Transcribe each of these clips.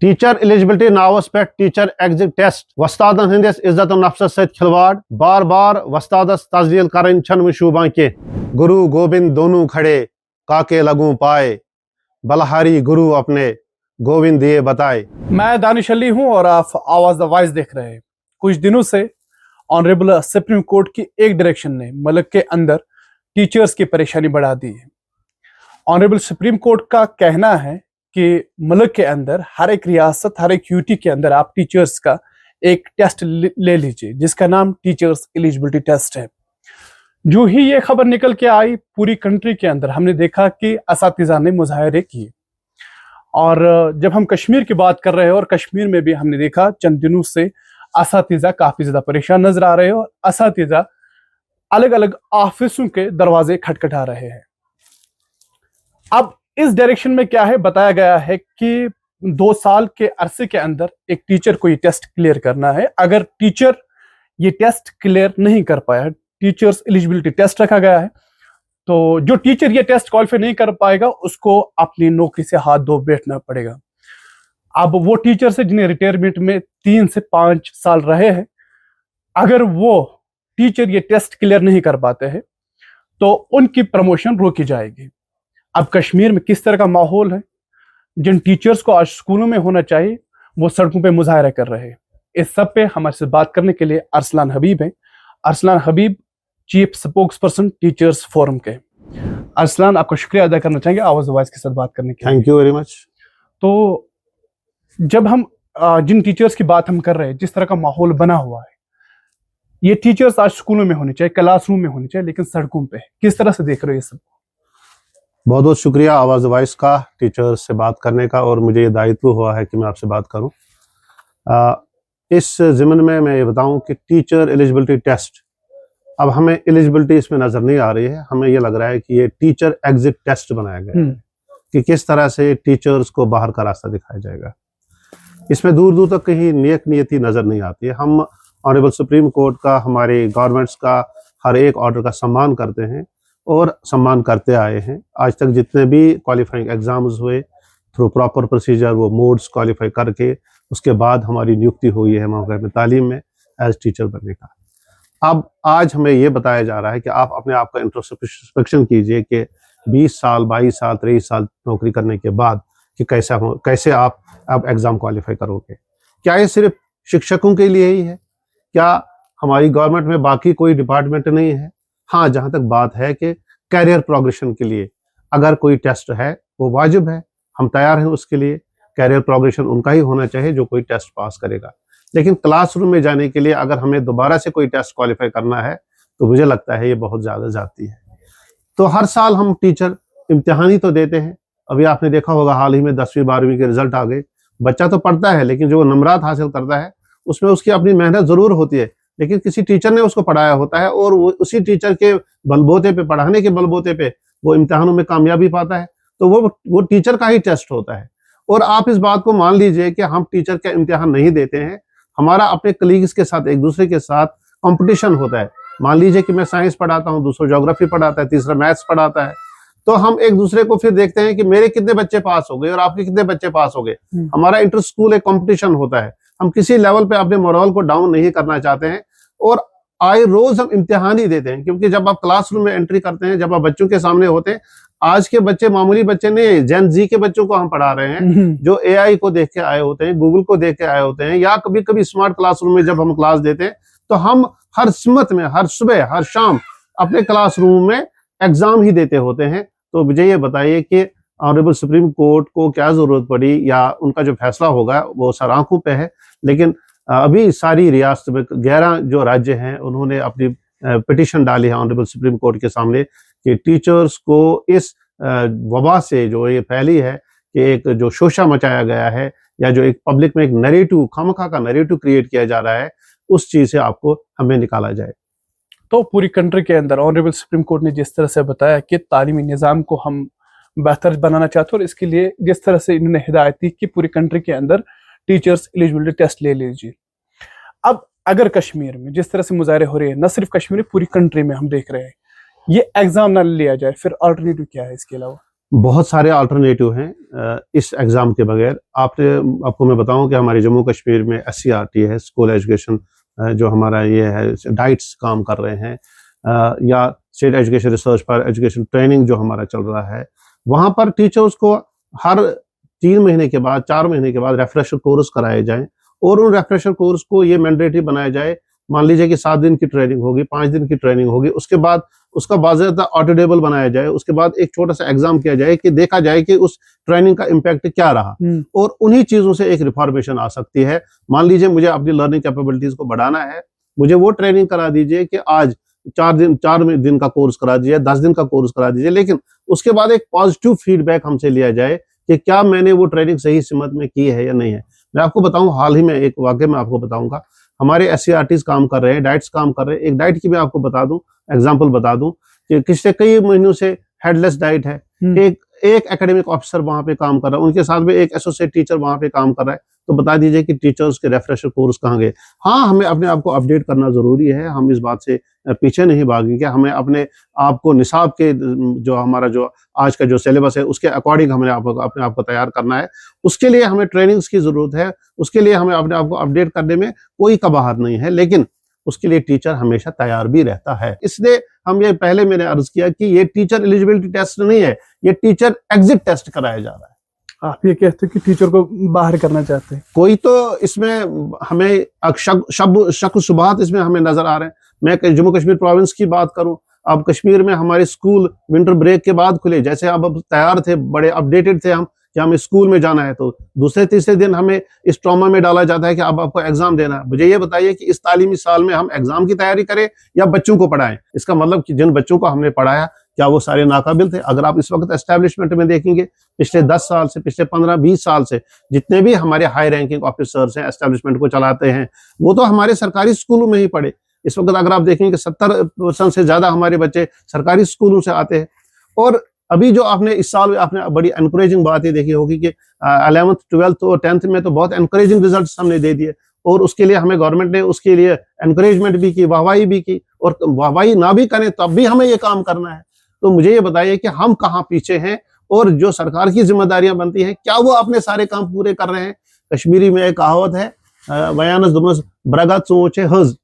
Teacher eligibility नावस पे teacher exit test वस्तादन हंदिस इज्जत नफ्स सत खिलवाड़ बार बार वस्तादस तजलील करन छन वशूबा के गुरु गोविंद दोनों खड़े काके लगूं पाए बलहारी गुरु अपने गोविंद दिए बताए। मैं दानिश अली हूं और आप आवाज द वॉइस देख रहे हैं। कुछ दिनों से ऑनरेबल सुप्रीम कोर्ट की एक डायरेक्शन ने मुल्क के अंदर टीचर्स की परेशानी बढ़ा दी है। ऑनरेबल सुप्रीम कोर्ट का कहना है कि मुल्क के अंदर हर एक रियासत, हर एक यूटी के अंदर आप टीचर्स का एक टेस्ट ले लीजिए जिसका नाम टीचर्स एलिजिबिलिटी टेस्ट है। जो ही ये खबर निकल के आई, पूरी कंट्री के अंदर हमने देखा कि असातिज़ा ने मुजाहरे किए। और जब हम कश्मीर की बात कर रहे हैं, और कश्मीर में भी हमने देखा चंद दिनों से असातिज़ा काफी ज्यादा परेशान नजर आ रहे हैं और असातिज़ा अलग अलग ऑफिसों के दरवाजे खटखटा रहे हैं। अब इस डायरेक्शन में क्या है, बताया गया है कि 2 साल के अरसे के अंदर एक टीचर को ये टेस्ट क्लियर करना है। अगर टीचर ये टेस्ट क्लियर नहीं कर पाया, टीचर्स एलिजिबिलिटी टेस्ट रखा गया है, तो जो टीचर ये टेस्ट क्वालिफाई नहीं कर पाएगा उसको अपनी नौकरी से हाथ धो बैठना पड़ेगा। अब वो टीचर से जिन्हें रिटायरमेंट में 3 से 5 साल रहे हैं, अगर वो टीचर ये टेस्ट क्लियर नहीं कर पाते हैं तो उनकी प्रमोशन रोकी जाएगी। अब कश्मीर में किस तरह का माहौल है, जिन टीचर्स को आज स्कूलों में होना चाहिए वो सड़कों पे मुजाहरा कर रहे हैं। इस सब पे हमारे से बात करने के लिए अरसलान हबीब हैं। Arsalan Habib chief spokesperson teachers forum के। अरसलान, आपका शुक्रिया अदा करना चाहेंगे आवाज वॉइस के साथ बात करने के लिए। Thank you very much. तो जब हम जिन टीचर्स की बात हम कर रहे हैं, जिस तरह का माहौल बना हुआ है, ये टीचर्स आज स्कूलों में होने चाहिए, क्लासरूम में होने चाहिए, लेकिन सड़कों पे किस तरह से देख रहे हो ये सब? बहुत बहुत शुक्रिया आवाज वॉइस का टीचर्स से बात करने का, और मुझे ये दायित्व हुआ है कि मैं आपसे बात करूं। इस ज़िम्न में मैं ये बताऊं कि टीचर एलिजिबिलिटी टेस्ट, अब हमें एलिजिबिलिटी इसमें नजर नहीं आ रही है, हमें ये लग रहा है कि ये टीचर एग्जिट टेस्ट बनाया गया है कि किस तरह से टीचर्स को बाहर का रास्ता दिखाया जाएगा। इसमें दूर दूर तक कहीं नेक नियति नजर नहीं आती है। हम ऑनरेबल सुप्रीम कोर्ट का, हमारे गवर्नमेंट्स का हर एक ऑर्डर का सम्मान करते हैं और सम्मान करते आए हैं। आज तक जितने भी क्वालिफाइंग एग्जाम्स हुए, थ्रू प्रॉपर प्रोसीजर वो मोड्स क्वालिफाई करके उसके बाद हमारी नियुक्ति हुई है मौके में तालीम में एज टीचर बनने का। अब आज हमें ये बताया जा रहा है कि आप अपने आप का इंट्रोस्पेक्शन कीजिए कि 20 साल, 22 साल, 23 साल नौकरी करने के बाद कि कैसे आप अब एग्ज़ाम क्वालिफाई करोगे। क्या ये सिर्फ शिक्षकों के लिए ही है? क्या हमारी गवर्नमेंट में बाकी कोई डिपार्टमेंट नहीं है? हाँ, जहाँ तक बात है कि कैरियर प्रोग्रेशन के लिए अगर कोई टेस्ट है वो वाजिब है, हम तैयार हैं उसके लिए। कैरियर प्रोग्रेशन उनका ही होना चाहिए जो कोई टेस्ट पास करेगा। लेकिन क्लासरूम में जाने के लिए अगर हमें दोबारा से कोई टेस्ट क्वालिफाई करना है तो मुझे लगता है ये बहुत ज़्यादा जाती है। तो हर साल हम टीचर इम्तिहान ही तो देते हैं। अभी आपने देखा होगा हाल ही में 10वीं 12वीं के रिजल्ट आ गए। बच्चा तो पढ़ता है लेकिन जो नंबरात हासिल करता है उसमें उसकी अपनी मेहनत ज़रूर होती है, लेकिन किसी टीचर ने उसको पढ़ाया होता है और वो उसी टीचर के बलबूते पे, पढ़ाने के बलबूते पे वो इम्तिहानों में कामयाबी पाता है। तो वो टीचर का ही टेस्ट होता है। और आप इस बात को मान लीजिए कि हम टीचर का इम्तिहान नहीं देते हैं, हमारा अपने कलीग्स के साथ, एक दूसरे के साथ कंपटीशन होता है। मान लीजिए कि मैं साइंस पढ़ाता हूँ, दूसरा ज्योग्राफी पढ़ाता है, तीसरा मैथ्स पढ़ाता है, तो हम एक दूसरे को फिर देखते हैं कि मेरे कितने बच्चे पास हो गए और आपके कितने बच्चे पास हो गए। हमारा इंटर स्कूल एक कंपटीशन होता है। हम किसी लेवल पे अपने मोरल को डाउन नहीं करना चाहते हैं और आए रोज हम इम्तिहान ही देते हैं, क्योंकि जब आप क्लासरूम में एंट्री करते हैं, जब आप बच्चों के सामने होते हैं, आज के बच्चे मामूली बच्चे नहीं, जेन जी के बच्चों को हम पढ़ा रहे हैं जो एआई को देख के आए होते हैं, गूगल को देख के आए होते हैं, या कभी कभी स्मार्ट क्लासरूम में जब हम क्लास देते हैं तो हम हर सिमत में, हर सुबह, हर शाम अपने क्लासरूम में एग्जाम ही देते होते हैं। तो मुझे ये बताइए कि ऑनरेबल सुप्रीम कोर्ट को क्या जरूरत पड़ी, या उनका जो फैसला होगा वो सर आंखों पे है, लेकिन अभी सारी रियासत में 11 जो राज्य हैं उन्होंने अपनी पिटीशन डाली है ऑनरेबल सुप्रीम कोर्ट के सामने कि टीचर्स को इस वबा से जो ये फैली है कि एक जो शोषा मचाया गया है, या जो एक पब्लिक में एक नैरेटिव, खामखा का नैरेटिव क्रिएट किया जा रहा है, उस चीज से आपको हमें निकाला जाए। तो पूरी कंट्री के अंदर ऑनरेबल सुप्रीम कोर्ट ने जिस तरह से बताया कि तालीमी निज़ाम को हम बेहतर बनाना चाहते हैं, और इसके लिए जिस तरह से इन्होंने हिदायत दी कि पूरी कंट्री के अंदर टीचर्स एलिजिबिलिटी टेस्ट ले लीजिए। अब अगर कश्मीर में जिस तरह से मुजाहरे हो रहे हैं, न सिर्फ कश्मीर में, पूरी कंट्री में हम देख रहे हैं, ये एग्जाम ना लिया जाए, फिर अल्टरनेटिव क्या है इसके अलावा? बहुत सारे अल्टरनेटिव हैं इस एग्ज़ाम के बगैर। आपको मैं बताऊं कि हमारे जम्मू कश्मीर में SCRT है, स्कूल एजुकेशन, जो हमारा ये है, डाइट्स काम कर रहे हैं, या स्टेट एजुकेशन रिसर्च पर एजुकेशन ट्रेनिंग जो हमारा चल रहा है, वहाँ पर टीचर्स को हर 3 महीने के बाद, 4 महीने के बाद रेफ्रेशर कोर्स कराए जाएं, और उन रेफ्रेशर कोर्स को ये मैंडेटरी बनाया जाए। मान लीजिए कि 7 दिन की ट्रेनिंग होगी, 5 दिन की ट्रेनिंग होगी, उसके बाद उसका बाज़ाब्ता ऑडिटेबल बनाया जाए, उसके बाद एक छोटा सा एग्जाम किया जाए कि देखा जाए कि उस ट्रेनिंग का इम्पैक्ट क्या रहा, और उन्हीं चीज़ों से एक रिफॉर्मेशन आ सकती है। मान लीजिए मुझे अपनी लर्निंग कैपेबिलिटीज़ को बढ़ाना है, मुझे वो ट्रेनिंग करा दीजिए कि आज 4 दिन का कोर्स करा दीजिए, 10 दिन का कोर्स करा दीजिए, लेकिन उसके बाद एक पॉजिटिव फीडबैक हमसे लिया जाए कि क्या मैंने वो ट्रेनिंग सही सिमत में की है या नहीं है। मैं आपको बताऊं, हाल ही में एक वाकया मैं आपको बताऊंगा। हमारे SCRTs काम कर रहे हैं, डाइट्स काम कर रहे हैं। एक डाइट की मैं आपको बता दूं, एग्जांपल बता दूं कि पिछले कई महीनों से हेडलेस डाइट है। एक एकेडमिक ऑफिसर वहां पे काम कर रहा है, उनके साथ में एक एसोसिएट टीचर वहां पे काम कर रहा है। तो बता दीजिए कि टीचर्स के रेफ्रेशर कोर्स कहाँ गए। हाँ, हमें अपने आप को अपडेट करना जरूरी है, हम इस बात से पीछे नहीं भागेंगे। हमें अपने आप को निसाब के जो हमारा जो आज का जो सिलेबस है उसके अकॉर्डिंग हमें अपने आप को तैयार करना है। उसके लिए हमें ट्रेनिंग्स की जरूरत है, उसके लिए हमें अपने आप को अपडेट करने में कोई कबाहत नहीं है, लेकिन उसके लिए टीचर हमेशा तैयार भी रहता है। इसलिए हम ये पहले मैंने अर्ज किया कि ये टीचर एलिजिबिलिटी टेस्ट नहीं है, ये टीचर एग्जिट टेस्ट कराया जा रहा है। आप ये कहते हैं कि टीचर को बाहर करना चाहते हैं। कोई तो इसमें हमें शक शुबहात इसमें हमें नजर आ रहे हैं। मैं जम्मू कश्मीर प्रोविंस की बात करूं, अब कश्मीर में हमारे स्कूल विंटर ब्रेक के बाद खुले। जैसे अब तैयार थे, बड़े अपडेटेड थे हम कि हमें स्कूल में जाना है, तो दूसरे तीसरे दिन हमें इस ट्रॉमा में डाला जाता है कि अब आपको एग्जाम देना है। मुझे ये बताइए कि इस तालीमी साल में हम एग्जाम की तैयारी करें या बच्चों को पढ़ाएं? इसका मतलब कि जिन बच्चों को हमने पढ़ाया क्या वो सारे नाकाबिल थे? अगर आप इस वक्त एस्टेब्लिशमेंट में देखेंगे, पिछले 10 साल से, पिछले 15-20 साल से जितने भी हमारे हाई रैंकिंग ऑफिसर्स हैं, एस्टेब्लिशमेंट को चलाते हैं, वो तो हमारे सरकारी स्कूलों में ही पढ़े। इस वक्त अगर आप देखेंगे 70% से ज्यादा हमारे बच्चे सरकारी स्कूलों से आते हैं। और अभी जो आपने इस साल आपने बड़ी एनकरेजिंग बात ये देखी होगी कि 11th 12th और 10th में तो बहुत एनकरेजिंग रिजल्ट्स हमने दे दिए, और उसके लिए हमें गवर्नमेंट ने उसके लिए एनकरेजमेंट भी की, वाहवाही भी की। और वाहवाही ना भी करें तब भी हमें ये काम करना है। तो मुझे ये बताइए कि हम कहाँ पीछे हैं, और जो सरकार की जिम्मेदारियां बनती हैं क्या वो अपने सारे काम पूरे कर रहे हैं? कश्मीरी में एक कहावत है, बयानस दुमनस ब्रगा चोचे हज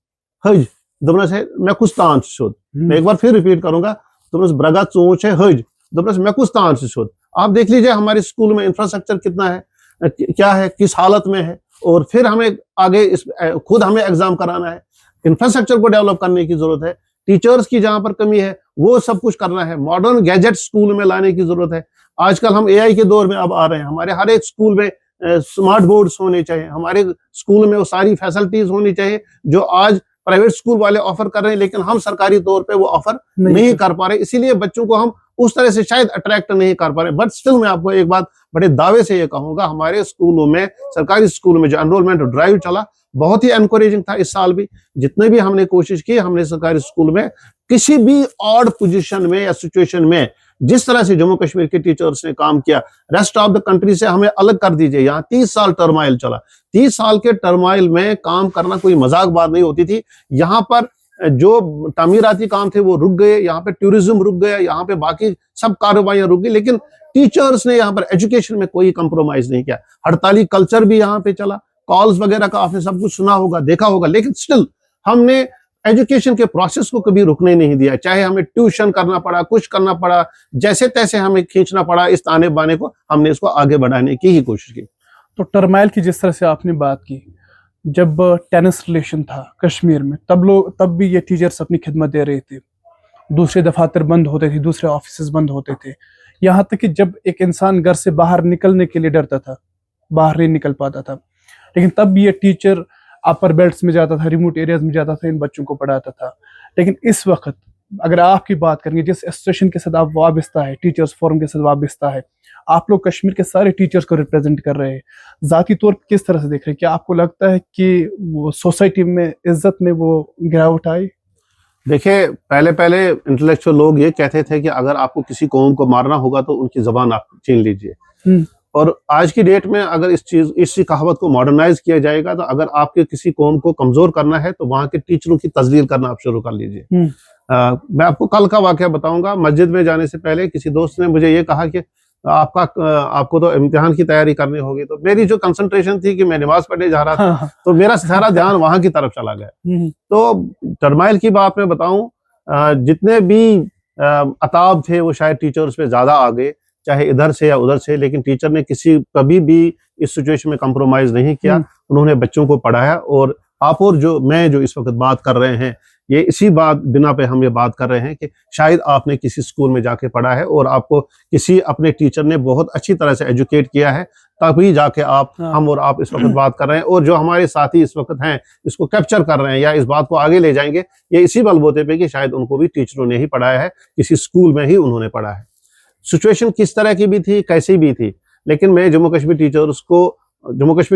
हज दुमनस है मैं कुछ तांच शोध। मैं एक बार फिर रिपीट करूंगा, दुमनस ब्रगा चोचे हज दुमनस मैं कुछ तांच शोध। आप देख लीजिए हमारे स्कूल में इंफ्रास्ट्रक्चर कितना है, क्या है, किस हालत में है, और फिर हमें आगे खुद हमें एग्जाम कराना है। इंफ्रास्ट्रक्चर को डेवलप करने की जरूरत है, टीचर्स की जहां पर कमी है वो सब कुछ करना है, मॉडर्न गैजेट स्कूल में लाने की जरूरत है। आजकल हम AI के दौर में अब आ रहे हैं, हमारे हर एक स्कूल में स्मार्ट बोर्ड्स होने चाहिए, हमारे स्कूल में वो सारी फैसिलिटीज होनी चाहिए जो आज प्राइवेट स्कूल वाले ऑफर कर रहे हैं, लेकिन हम सरकारी तौर पे वो ऑफर नहीं कर पा रहे। इसीलिए बच्चों को हम उस तरह से शायद अट्रैक्ट नहीं कर पा रहे। बट स्टिल मैं आपको एक बात बड़े दावे से ये कहूंगा, हमारे स्कूलों में, सरकारी स्कूलों में जो एनरोलमेंट ड्राइव चला बहुत ही एनकरेजिंग था। इस साल भी जितने भी हमने कोशिश की, हमने सरकारी स्कूल में किसी भी ऑड पोजीशन में या सिचुएशन में जिस तरह से जम्मू कश्मीर के टीचर्स ने काम किया, रेस्ट ऑफ द कंट्री से हमें अलग कर दीजिए। यहाँ 30 साल टर्माइल चला, 30 साल के टर्माइल में काम करना कोई मजाक बात नहीं होती थी। यहाँ पर जो तामीराती काम थे वो रुक गए, यहाँ पे टूरिज्म रुक गया, यहाँ पे बाकी सब कार्रवाइयां रुक गई, लेकिन टीचर्स ने यहाँ पर एजुकेशन में कोई कंप्रोमाइज नहीं किया। हड़ताली कल्चर भी यहाँ पे चला, कॉल्स वगैरह का आपने सब कुछ सुना होगा, देखा होगा, लेकिन स्टिल हमने एजुकेशन के प्रोसेस को कभी रुकने नहीं दिया। चाहे हमें ट्यूशन करना पड़ा, कुछ करना पड़ा, जैसे तैसे हमें खींचना पड़ा इस ताने बाने को, हमने इसको आगे बढ़ाने की ही कोशिश की। तो टर्माइल की जिस तरह से आपने बात की, जब टेनिस रिलेशन था कश्मीर में, तब भी ये टीचर्स अपनी खिदमत दे रहे थे। दूसरे दफातर बंद होते थे, दूसरे ऑफिस बंद होते थे, यहाँ तक कि जब एक इंसान घर से बाहर निकलने के लिए डरता था, बाहर नहीं निकल पाता था, लेकिन तब भी ये टीचर अपर बेल्ट्स में जाता था, रिमोट एरियाज में जाता था, इन बच्चों को पढ़ाता था। लेकिन इस वक्त अगर आपकी बात करेंगे, जिस एसोसिएशन के साथ आप वाबस्ता है, टीचर्स फोरम के साथ वाबस्ता है, आप लोग कश्मीर के सारे टीचर्स को रिप्रेजेंट कर रहे हैं, जाती तौर पर किस तरह से देख रहे हैं? क्या आपको लगता है कि वो सोसाइटी में इज्जत में वो गिरावट आई? देखिए, पहले इंटेलेक्चुअल लोग ये कहते थे कि अगर आपको किसी कौम को मारना होगा तो उनकी जबान आप छीन लीजिए। और आज की डेट में अगर इस कहावत को मॉडर्नाइज किया जाएगा, तो अगर आपके किसी कौम को कमजोर करना है तो वहां के टीचरों की तजलील करना आप शुरू कर लीजिए। मैं आपको कल का वाकया बताऊंगा। मस्जिद में जाने से पहले किसी दोस्त ने मुझे ये कहा कि आपको तो इम्तिहान की तैयारी करनी होगी। तो मेरी जो कंसंट्रेशन थी कि मैं नमाज पढ़ने जा रहा था, तो मेरा सारा ध्यान वहां की तरफ चला गया। तो टर्माइल की बात मैं बताऊं, जितने भी अताब थे वो शायद टीचर्स पे ज्यादा आ गए, चाहे इधर से या उधर से, लेकिन टीचर ने कभी भी इस सिचुएशन में कंप्रोमाइज नहीं किया। उन्होंने बच्चों को पढ़ाया। और आप और मैं जो इस वक्त बात कर रहे हैं, ये इसी बिना पे हम ये बात कर रहे हैं कि शायद आपने किसी स्कूल में जाके पढ़ा है और आपको किसी अपने टीचर ने बहुत अच्छी तरह से एजुकेट किया है, तभी जाके हम और आप इस वक्त बात कर रहे हैं। और जो हमारे साथी इस वक्त हैं, इसको कैप्चर कर रहे हैं या इस बात को आगे ले जाएंगे, ये इसी बलबूते पे कि शायद उनको भी टीचरों ने ही पढ़ाया है, किसी स्कूल में ही उन्होंने पढ़ा है। सिचुएशन किस तरह की भी थी, कैसी भी थी, लेकिन मैं जम्मू कश्मीर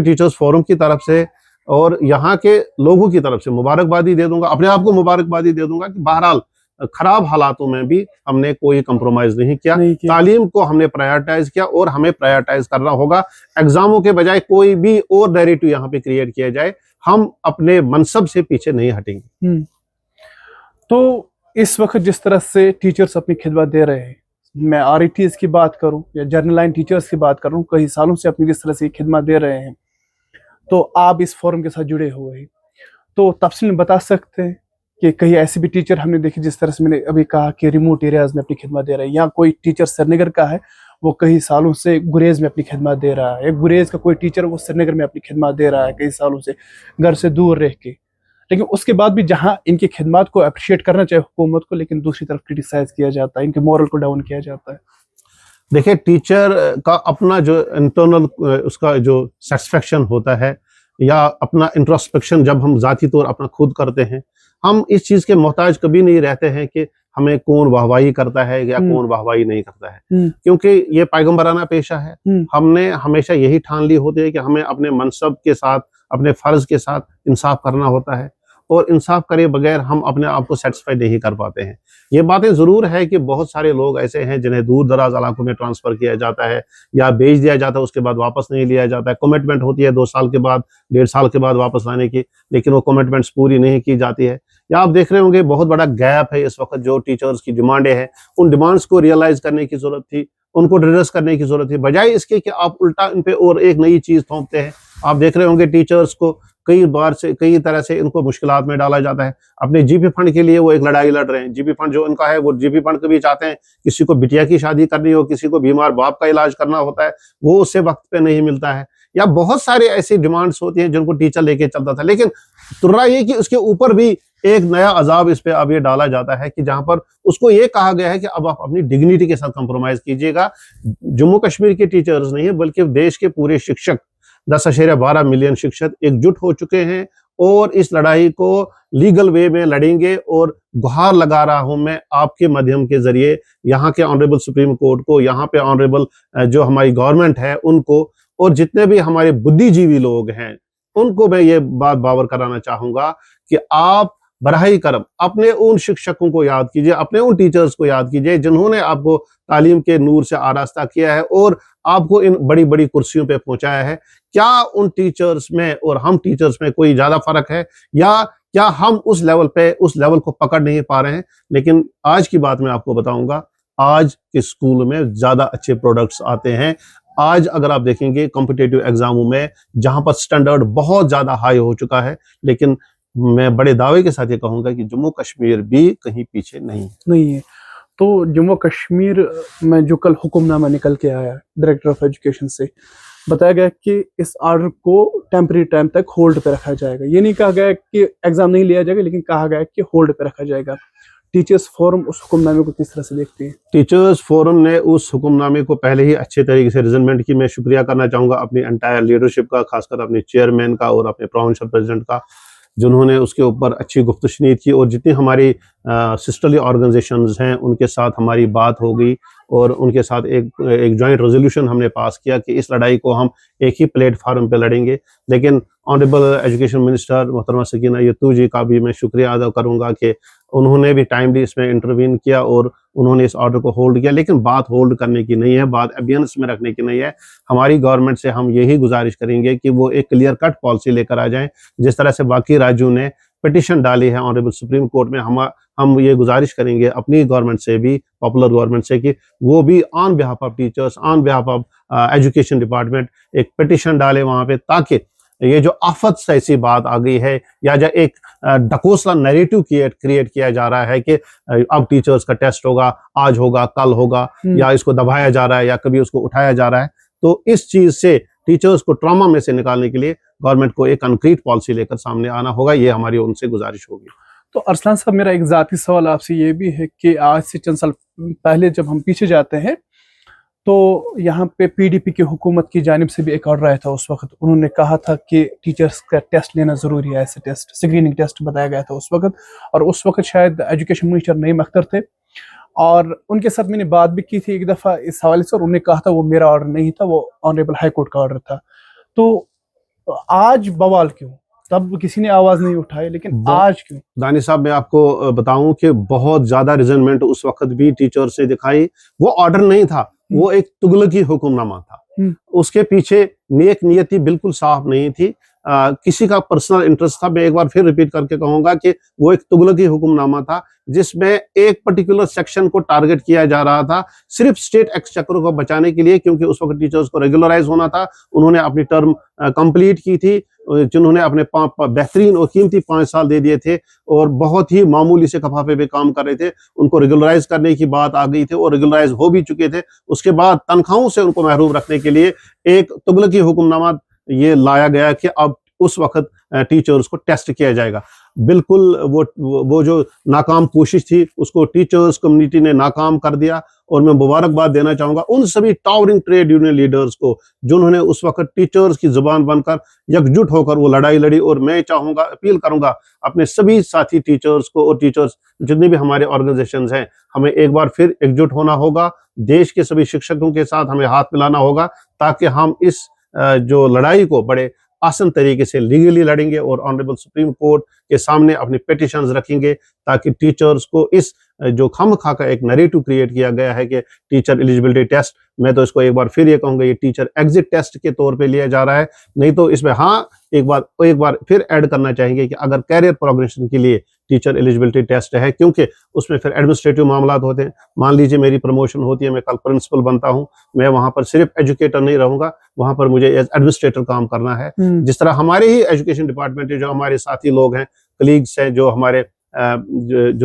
टीचर्स फोरम की तरफ से और यहाँ के लोगों की तरफ से मुबारकबादी दे दूंगा, अपने आप को मुबारकबादी दे दूंगा कि बहरहाल खराब हालातों में भी हमने कोई कंप्रोमाइज नहीं किया। तालीम को हमने प्रायोरिटाइज किया और हमें प्रायोरिटाइज करना होगा। एग्जामों के बजाय कोई भी और नैरेटिव यहाँ पे क्रिएट किया जाए, हम अपने मनसब से पीछे नहीं हटेंगे। तो इस वक्त जिस तरह से टीचर्स अपनी खिदमत दे रहे हैं, मैं RETs की बात करूं या जर्नल लाइन टीचर्स की बात करूं, कई सालों से अपनी जिस तरह से खिदमत दे रहे हैं, तो आप इस फोरम के साथ जुड़े हुए हैं, तो तफसील में बता सकते हैं कि कहीं ऐसे भी टीचर हमने देखे, जिस तरह से मैंने अभी कहा कि रिमोट एरियाज में अपनी खिदमत दे रहे हैं, या कोई टीचर श्रीनगर का है, वो कई सालों से गुरेज में अपनी खिदमत दे रहा है, गुरेज का कोई टीचर वो श्रीनगर में अपनी खिदमत दे रहा है कई सालों से घर से दूर रह के, लेकिन उसके बाद भी जहां इनकी खिदमत को अप्रिशिएट करना चाहिए हुकूमत को, लेकिन दूसरी तरफ क्रिटिसाइज किया जाता है, इनके मोरल को डाउन किया जाता है। देखिए, टीचर का अपना जो इंटरनल उसका जो सेटिस्फेक्शन होता है या अपना इंट्रोस्पेक्शन जब हम जाती तौर अपना खुद करते हैं, हम इस चीज के मोहताज कभी नहीं रहते हैं कि हमें कौन वाहवाही करता है या कौन वाहवाही नहीं करता है, क्योंकि ये पैगंबराना पेशा है। हमने हमेशा यही ठान ली होती है कि हमें अपने मनसब के साथ, अपने फर्ज के साथ इंसाफ करना होता है, और इंसाफ करे बगैर हम अपने आप को सेटिस्फाई नहीं कर पाते हैं। ये बातें जरूर है कि बहुत सारे लोग ऐसे हैं जिन्हें दूर दराज इलाकों में ट्रांसफर किया जाता है या भेज दिया जाता है, उसके बाद वापस नहीं लिया जाता है। कमिटमेंट होती है 2 साल के बाद, 1.5 साल के बाद वापस लाने की, लेकिन वो कमिटमेंट्स पूरी नहीं की जाती है। या आप देख रहे होंगे बहुत बड़ा गैप है इस वक्त जो टीचर्स की डिमांडें हैं, उन डिमांड्स को रियलाइज करने की जरूरत थी, उनको एड्रेस करने की जरूरत थी, बजाय इसके कि आप उल्टा इन पे और एक नई चीज थोपते हैं। आप देख रहे होंगे टीचर्स को कई तरह से इनको मुश्किलात में डाला जाता है। अपने जीपी फंड के लिए वो एक लड़ाई लड़ रहे हैं। जीपी फंड जो उनका है, वो जीपी फंड कभी चाहते हैं किसी को बिटिया की शादी करनी हो, किसी को बीमार बाप का इलाज करना होता है, वो उससे वक्त पे नहीं मिलता है, या बहुत सारे ऐसी डिमांड्स होती हैं जिनको टीचर लेके चलता था। लेकिन तुर्रा ये कि उसके ऊपर भी एक नया अजाब इस पे अब ये डाला जाता है कि जहां पर उसको ये कहा गया है कि अब आप अपनी डिग्निटी के साथ कंप्रोमाइज कीजिएगा। जम्मू कश्मीर के टीचर्स नहीं है, बल्कि देश के पूरे शिक्षक 10.12 मिलियन शिक्षक एकजुट हो चुके हैं और इस लड़ाई को लीगल वे में लड़ेंगे। और गुहार लगा रहा हूं मैं आपके माध्यम के जरिए यहाँ के ऑनरेबल सुप्रीम कोर्ट को, यहाँ पे ऑनरेबल जो हमारी गवर्नमेंट है उनको, और जितने भी हमारे बुद्धिजीवी लोग हैं उनको मैं ये बात बावर कराना चाहूंगा कि आप बराही करम अपने उन शिक्षकों को याद कीजिए, अपने उन टीचर्स को याद कीजिए जिन्होंने आपको तालीम के नूर से आरास्ता किया है और आपको इन बड़ी बड़ी कुर्सियों पे पहुंचाया है। क्या उन टीचर्स में और हम टीचर्स में कोई ज्यादा फर्क है, या क्या हम उस लेवल को पकड़ नहीं पा रहे हैं? लेकिन आज की बात मैं आपको बताऊंगा, आज के स्कूल में ज्यादा अच्छे प्रोडक्ट्स आते हैं। आज अगर आप देखेंगे कॉम्पिटिटिव एग्जामों में जहां पर स्टैंडर्ड बहुत ज्यादा हाई हो चुका है, लेकिन मैं बड़े दावे के साथ ये कहूंगा कि जम्मू कश्मीर भी कहीं पीछे नहीं है। तो जम्मू कश्मीर में जो कल हुक्मनामा निकल के आया डायरेक्टर ऑफ एजुकेशन से, बताया गया कि इस ऑर्डर को टेम्परेरी टाइम तक होल्ड पे रखा जाएगा। ये नहीं कहा गया कि एग्जाम नहीं लिया जाएगा, लेकिन कहा गया कि होल्ड पे रखा जाएगा। टीचर्स फोरम उस हुक्मनामे को किस तरह से देखते हैं? टीचर्स फोरम ने उस हुक्मनामे को पहले ही अच्छे तरीके से रिजल्टमेंट की मैं शुक्रिया करना चाहूंगा अपनी एंटायर लीडरशिप का, खासकर अपने चेयरमैन का और अपने प्रोविंशियल प्रेसिडेंट का, जिन्होंने उसके ऊपर अच्छी गुफ्तशनीद की। और जितनी हमारी सिस्टरली ऑर्गेनाइजेशंस हैं उनके साथ हमारी बात हो गई और उनके साथ एक जॉइंट रेजोल्यूशन हमने पास किया कि इस लड़ाई को हम एक ही प्लेटफार्म पे लड़ेंगे। लेकिन ऑनरेबल एजुकेशन मिनिस्टर मोहतरमा सकीना यत्तू जी का भी मैं शुक्रिया अदा करूंगा कि उन्होंने भी टाइमली इसमें इंटरवीन किया और उन्होंने इस ऑर्डर को होल्ड किया। लेकिन बात होल्ड करने की नहीं है, बात अबियंस में रखने की नहीं है। हमारी गवर्नमेंट से हम यही गुजारिश करेंगे कि वो एक क्लियर कट पॉलिसी लेकर आ जाएं, जिस तरह से बाकी राज्यों ने पिटिशन डाली है ऑनरेबल सुप्रीम कोर्ट में। हम ये गुजारिश करेंगे अपनी गवर्नमेंट से भी, पॉपुलर गवर्नमेंट से, कि वो भी on behalf of teachers, on behalf of education department एक पिटिशन डाले वहाँ पे, ताकि ये जो आफत से ऐसी बात आ गई है, या जो एक ढकोसला नैरेटिव क्रिएट किया जा रहा है कि अब टीचर्स का टेस्ट होगा, आज होगा, कल होगा, या इसको दबाया जा रहा है, या कभी उसको उठाया जा रहा है, तो इस चीज से टीचर्स को ट्रॉमा में से निकालने के लिए गवर्नमेंट को एक कंक्रीट पॉलिसी लेकर सामने आना होगा। ये हमारी उनसे गुजारिश होगी। तो अरसलान साहब, मेरा एक जाती सवाल आपसे ये भी है कि आज से चंद साल पहले जब हम पीछे जाते हैं, तो यहाँ पे पीडीपी की हुकूमत की जानिब से भी एक ऑर्डर आया था। उस वक्त उन्होंने कहा था कि टीचर्स का टेस्ट लेना ज़रूरी है, ऐसे टेस्ट, स्क्रीनिंग टेस्ट बताया गया था उस वक्त। और उस वक्त शायद एजुकेशन मिनिस्टर नईम अख्तर थे, और उनके साथ मैंने बात भी की थी एक दफ़ा इस हवाले से, और उन्होंने कहा था वो मेरा ऑर्डर नहीं था, वो ऑनरेबल हाई कोर्ट का ऑर्डर था। तो आज बवाल क्यों? तब किसी ने आवाज नहीं उठाई, लेकिन आज क्यों? दानी साहब, मैं आपको बताऊं कि बहुत ज्यादा रिजनमेंट उस वक्त भी टीचर से दिखाई। वो ऑर्डर नहीं था, वो एक तुगलकी हुक्मनामा था। उसके पीछे नेक नियति बिल्कुल साफ नहीं थी, किसी का पर्सनल इंटरेस्ट था। मैं एक बार फिर रिपीट करके कहूंगा कि वो एक तुगलकी हुक्मनामा था, जिसमें एक पर्टिकुलर सेक्शन को टारगेट किया जा रहा था, सिर्फ स्टेट एक्सचेकर को बचाने के लिए, क्योंकि उस वक्त टीचर्स को रेगुलराइज होना था। उन्होंने अपनी टर्म कंप्लीट की थी, जिन्होंने अपने बेहतरीन और कीमती 5 साल दे दिए थे, और बहुत ही मामूली से कफाफे पे काम कर रहे थे। उनको रेगुलराइज करने की बात आ गई थी, और रेगुलराइज हो भी चुके थे। उसके बाद तनख्वाहों से उनको महरूम रखने के लिए एक तुगलकी हुक्मनामा ये लाया गया कि अब उस वक्त टीचर्स को टेस्ट किया जाएगा। बिल्कुल वो जो नाकाम कोशिश थी, उसको टीचर्स कम्युनिटी ने नाकाम कर दिया। और मैं मुबारकबाद देना चाहूंगा उन सभी टावरिंग ट्रेड यूनियन लीडर्स को, जिन्होंने उस वक्त टीचर्स की जुबान बनकर एकजुट होकर वो लड़ाई लड़ी। और मैं चाहूंगा, अपील करूंगा अपने सभी साथी टीचर्स को, और टीचर्स जितने भी हमारे ऑर्गेनाइजेशंस हैं, हमें एक बार फिर एकजुट होना होगा। देश के सभी शिक्षकों के साथ हमें हाथ मिलाना होगा, ताकि हम इस जो लड़ाई को बड़े आसान तरीके से लीगली लड़ेंगे, और ऑनरेबल सुप्रीम कोर्ट के सामने अपनी पिटिशंस रखेंगे, ताकि टीचर्स को इस जो खामखा का एक नैरेटिव क्रिएट किया गया है कि टीचर एलिजिबिलिटी टेस्ट, मैं तो इसको एक बार फिर ये कहूंगा, ये टीचर एग्जिट टेस्ट के तौर पे लिया जा रहा है। नहीं तो इसमें हाँ एक बार फिर ऐड करना चाहेंगे कि अगर कैरियर प्रोग्रेशन के लिए टीचर एलिजिबिलिटी टेस्ट है, क्योंकि उसमें फिर एडमिनिस्ट्रेटिव मामला होते हैं। मान लीजिए मेरी प्रमोशन होती है, मैं कल प्रिंसिपल बनता हूं, मैं वहां पर सिर्फ एजुकेटर नहीं रहूंगा, वहां पर मुझे एज एडमिनिस्ट्रेटर काम करना है। जिस तरह हमारे ही एजुकेशन डिपार्टमेंट के जो हमारे साथी लोग हैं, कलीग्स हैं, जो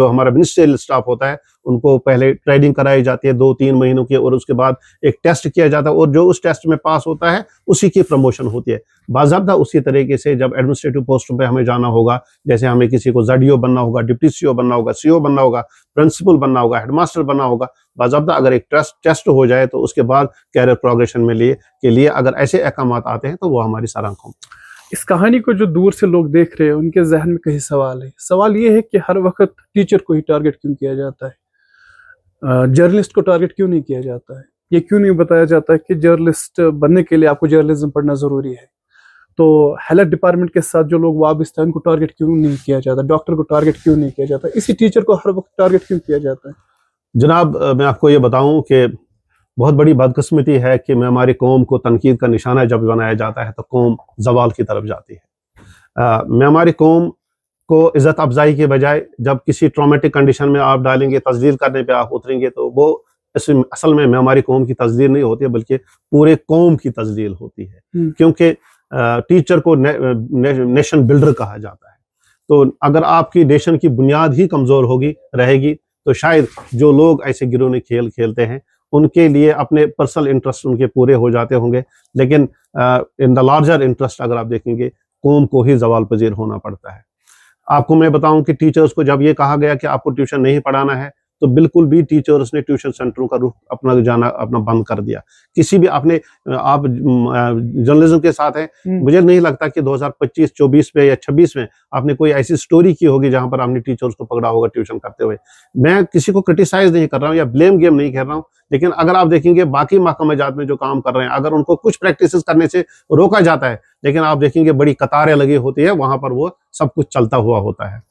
हमारा मिनिस्ट्रियल स्टाफ होता है, उनको पहले ट्रेनिंग कराई जाती है 2-3 महीनों की, और उसके बाद एक टेस्ट किया जाता है, और जो उस टेस्ट में पास होता है उसी की प्रमोशन होती है। बाज़ाब्ता उसी तरीके से जब एडमिनिस्ट्रेटिव पोस्टों पे हमें जाना होगा, जैसे हमें किसी को ZDO बनना होगा, डिप्टी CO बनना होगा, CO बनना होगा, प्रिंसिपल बनना होगा, हेडमास्टर बनना होगा, बाज़ाब्ता अगर एक टेस्ट हो जाए तो उसके बाद कैरियर प्रोग्रेशन में के लिए अगर ऐसे अहकामात आते हैं तो वो हमारी सराहना होगी। इस कहानी को जो दूर से लोग देख रहे हैं, उनके जहन में कई सवाल है। सवाल ये है कि हर वक्त टीचर को ही टारगेट क्यों किया जाता है, जर्नलिस्ट को टारगेट क्यों नहीं किया जाता है? ये क्यों नहीं बताया जाता है कि जर्नलिस्ट बनने के लिए आपको जर्नलिज्म पढ़ना जरूरी है? तो हेल्थ डिपार्टमेंट के साथ जो लोग वाबिस्ता है, उनको टारगेट क्यों नहीं किया जाता? डॉक्टर को टारगेट क्यों नहीं किया जाता? इसी टीचर को हर वक्त टारगेट क्यों किया जाता है? जनाब, मैं आपको ये बताऊं कि बहुत बड़ी बदकिस्मती है कि मैं हमारी कौम को तनकीद का निशाना जब बनाया जाता है तो कौम जवाल की तरफ जाती है। मैं हमारी कौम को इज़्ज़त अफजाई के बजाय जब किसी ट्रॉमेटिक कंडीशन में आप डालेंगे, तजदीर करने पे आप उतरेंगे, तो वो असल में हमारी कौम की तजदीर नहीं होती है, बल्कि पूरे कौम की तजदीर होती है। क्योंकि टीचर को नेशन बिल्डर कहा जाता है। तो अगर आपकी नेशन की बुनियाद ही कमज़ोर रहेगी, तो शायद जो लोग ऐसे गिरोने खेल खेलते हैं, उनके लिए अपने पर्सनल इंटरेस्ट उनके पूरे हो जाते होंगे, लेकिन इन द लार्जर इंटरेस्ट अगर आप देखेंगे, कौम को ही जवाल पजीर होना पड़ता है। आपको मैं बताऊं कि टीचर्स को जब ये कहा गया कि आपको ट्यूशन नहीं पढ़ाना है, तो बिल्कुल भी टीचर्स ने ट्यूशन सेंटरों का रुख अपना बंद कर दिया। किसी भी आप जर्नलिज्म के साथ हैं, मुझे नहीं लगता कि 2025, 24 में या 26 में आपने कोई ऐसी स्टोरी की होगी जहां पर आपने टीचर्स को पकड़ा होगा ट्यूशन करते हुए। मैं किसी को क्रिटिसाइज नहीं कर रहा हूँ या ब्लेम गेम नहीं कर रहा हूँ, लेकिन अगर आप देखेंगे बाकी महकमा जात में जो काम कर रहे हैं, अगर उनको कुछ प्रैक्टिसेस करने से रोका जाता है, लेकिन आप देखेंगे बड़ी कतारें लगी होती है, वहां पर वो सब कुछ चलता हुआ होता है।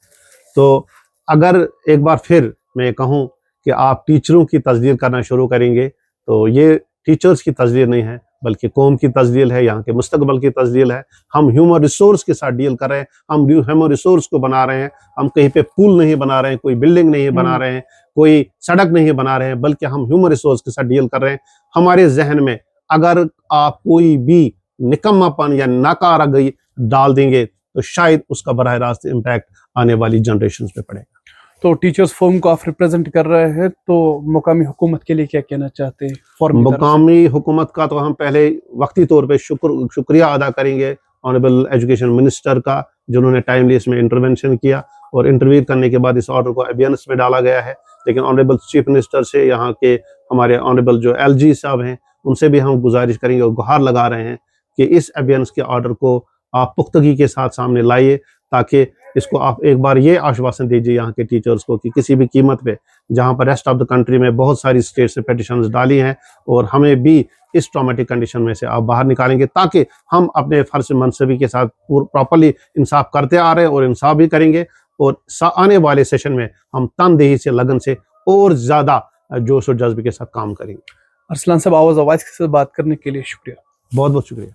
तो अगर एक बार फिर मैं कहूँ कि आप टीचरों की तस्दीर करना शुरू करेंगे, तो ये टीचर्स की तस्दीर नहीं है, बल्कि कौम की तजलील है, यहाँ के मुस्तकबल की तजलील है। हम ह्यूमन रिसोर्स के साथ डील कर रहे हैं, हम ह्यूमन रिसोर्स को बना रहे हैं। हम कहीं पे पुल नहीं बना रहे हैं, कोई बिल्डिंग नहीं बना रहे हैं, कोई सड़क नहीं बना रहे हैं, बल्कि हम ह्यूमन रिसोर्स के साथ डील कर रहे हैं। हमारे जहन में अगर आप कोई भी निकम्मापन या नाकारगी डाल देंगे तो शायद उसका बराह रास्त इम्पैक्ट आने वाली जनरेशंस पे पड़ेगा। तो टीचर्स फोरम को आप रिप्रेजेंट कर रहे हैं, तो मुकामी हुकूमत के लिए क्या कहना चाहते हैं? मुकामी हुकूमत का तो हम पहले वक्ती तौर पे शुक्रिया अदा करेंगे ऑनरेबल एजुकेशन मिनिस्टर का, जिन्होंने टाइमली इसमें इंटरवेंशन किया और इंटरव्यू करने के बाद इस ऑर्डर को अबियंस में डाला गया है। लेकिन ऑनरेबल चीफ मिनिस्टर से, यहाँ के हमारे ऑनरेबल जो LG साहब हैं, उनसे भी हम गुजारिश करेंगे और गुहार लगा रहे हैं कि इस अबियंस के ऑर्डर को आप पुख्तगी के साथ सामने लाइए, ताकि इसको आप एक बार ये आश्वासन दीजिए यहाँ के टीचर्स को कि किसी भी कीमत पे, जहाँ पर रेस्ट ऑफ द कंट्री में बहुत सारी स्टेट से पिटिशंस डाली हैं और हमें भी इस ट्रॉमेटिक कंडीशन में से आप बाहर निकालेंगे, ताकि हम अपने फर्ज मनसबी के साथ प्रॉपरली इंसाफ करते आ रहे हैं और इंसाफ भी करेंगे। और आने वाले सेशन में हम तनदेही से, लगन से और ज़्यादा जोश और जज्बे के साथ काम करेंगे। अरसलान साहब, आवाज़ वॉइस के साथ बात करने के लिए शुक्रिया। बहुत बहुत शुक्रिया।